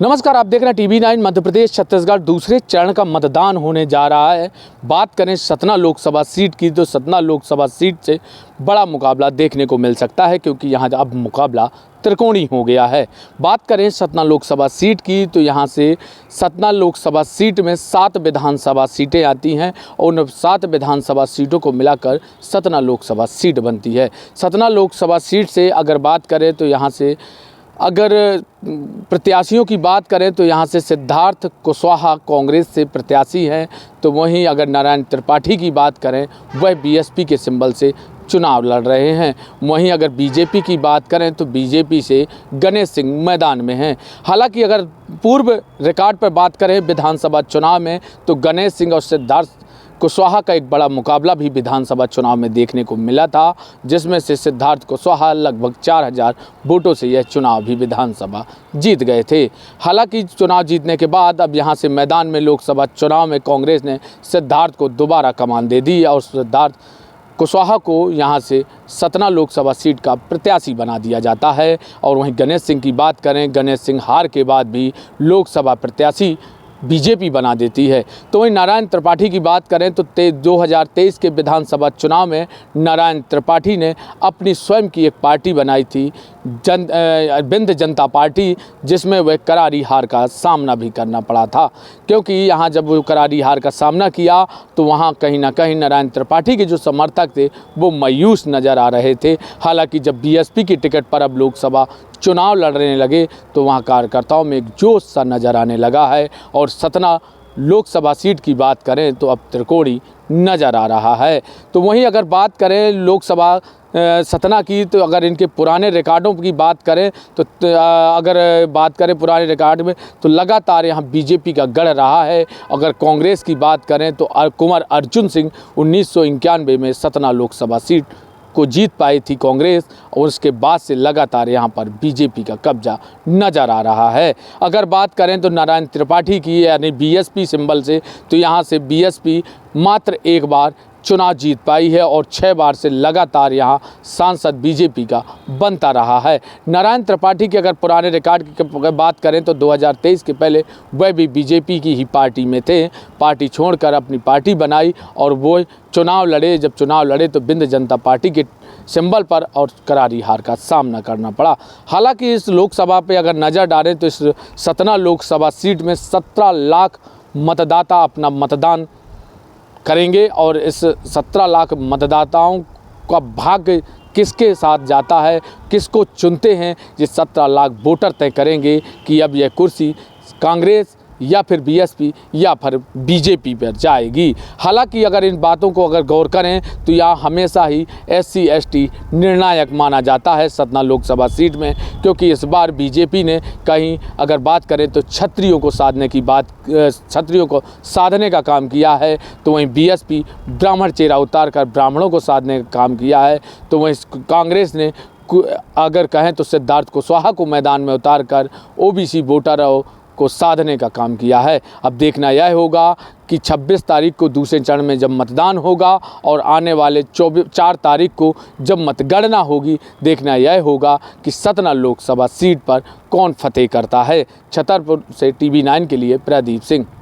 नमस्कार, आप देख रहे हैं TV9 मध्य प्रदेश छत्तीसगढ़ दूसरे चरण का मतदान होने जा रहा है। बात करें सतना लोकसभा सीट की तो सतना लोकसभा सीट से बड़ा मुकाबला देखने को मिल सकता है, क्योंकि यहां अब मुकाबला त्रिकोणीय हो गया है। बात करें सतना लोकसभा सीट की तो यहां से सतना लोकसभा सीट में 7 विधानसभा सीटें आती हैं और उन 7 विधानसभा सीटों को मिलाकर सतना लोकसभा सीट बनती है। सतना लोकसभा सीट से अगर बात करें तो यहाँ से अगर प्रत्याशियों की बात करें तो यहाँ से सिद्धार्थ कुशवाहा कांग्रेस से प्रत्याशी हैं, तो वहीं अगर नारायण त्रिपाठी की बात करें वह बीएसपी के सिंबल से चुनाव लड़ रहे हैं। वहीं अगर बीजेपी की बात करें तो बीजेपी से गणेश सिंह मैदान में हैं। हालांकि अगर पूर्व रिकॉर्ड पर बात करें विधानसभा चुनाव में तो गणेश सिंह और सिद्धार्थ कुशवाहा का एक बड़ा मुकाबला भी विधानसभा चुनाव में देखने को मिला था, जिसमें से सिद्धार्थ कुशवाहा लगभग 4000 वोटों से यह चुनाव भी विधानसभा जीत गए थे। हालांकि चुनाव जीतने के बाद अब यहां से मैदान में लोकसभा चुनाव में कांग्रेस ने सिद्धार्थ को दोबारा कमान दे दी और सिद्धार्थ कुशवाहा को यहां से सतना लोकसभा सीट का प्रत्याशी बना दिया जाता है। और वहीं गणेश सिंह की बात करें, गणेश सिंह हार के बाद भी लोकसभा प्रत्याशी बीजेपी बना देती है। तो वहीं नारायण त्रिपाठी की बात करें तो 2023 के विधानसभा चुनाव में नारायण त्रिपाठी ने अपनी स्वयं की एक पार्टी बनाई थी विंध्य जनता पार्टी, जिसमें वह करारी हार का सामना भी करना पड़ा था। क्योंकि यहाँ जब वो करारी हार का सामना किया तो वहाँ कहीं ना कहीं नारायण त्रिपाठी के जो समर्थक थे वो मायूस नज़र आ रहे थे। हालांकि जब बीएसपी की टिकट पर अब लोकसभा चुनाव लड़ने लगे तो वहाँ कार्यकर्ताओं में एक जोश सा नज़र आने लगा है और सतना लोकसभा सीट की बात करें तो अब त्रिकोणी नज़र आ रहा है। तो वहीं अगर बात करें लोकसभा सतना की तो अगर इनके पुराने रिकॉर्डों की बात करें तो अगर बात करें पुराने रिकॉर्ड में तो लगातार यहाँ बीजेपी का गढ़ रहा है। अगर कांग्रेस की बात करें तो कुंवर अर्जुन सिंह 1991 में सतना लोकसभा सीट को जीत पाई थी कांग्रेस, और उसके बाद से लगातार यहाँ पर बीजेपी का कब्जा नज़र आ रहा है। अगर बात करें तो नारायण त्रिपाठी की यानी बीएसपी सिंबल से तो यहाँ से बीएसपी मात्र एक बार चुनाव जीत पाई है और 6 बार से लगातार यहाँ सांसद बीजेपी का बनता रहा है। नारायण त्रिपाठी के अगर पुराने रिकॉर्ड की बात करें तो 2023 के पहले वह भी बीजेपी की ही पार्टी में थे। पार्टी छोड़कर अपनी पार्टी बनाई और वो चुनाव लड़े। जब चुनाव लड़े तो विंध्य जनता पार्टी के सिंबल पर और करारी हार का सामना करना पड़ा। हालांकि इस लोकसभा पे अगर नज़र डालें तो इस सतना लोकसभा सीट में 17 लाख मतदाता अपना मतदान करेंगे और इस 17 लाख मतदाताओं का भाग्य किसके साथ जाता है, किसको चुनते हैं, ये 17 लाख वोटर तय करेंगे कि अब यह कुर्सी कांग्रेस या फिर बीएसपी या फिर बीजेपी पर जाएगी। हालांकि अगर इन बातों को अगर गौर करें तो यहाँ हमेशा ही SC ST निर्णायक माना जाता है सतना लोकसभा सीट में, क्योंकि इस बार बीजेपी ने कहीं अगर बात करें तो क्षत्रियों को साधने का काम किया है, तो वहीं बीएसपी ब्राह्मण चेहरा उतार कर ब्राह्मणों को साधने का काम किया है। तो वहीं कांग्रेस ने अगर कहें तो सिद्धार्थ कुशवाहा को मैदान में उतार कर OBC वोटरों को साधने का काम किया है। अब देखना यह होगा कि 26 तारीख को दूसरे चरण में जब मतदान होगा और आने वाले 4 तारीख को जब मतगणना होगी, देखना यह होगा कि सतना लोकसभा सीट पर कौन फतेह करता है। छतरपुर से TV9 के लिए प्रदीप सिंह।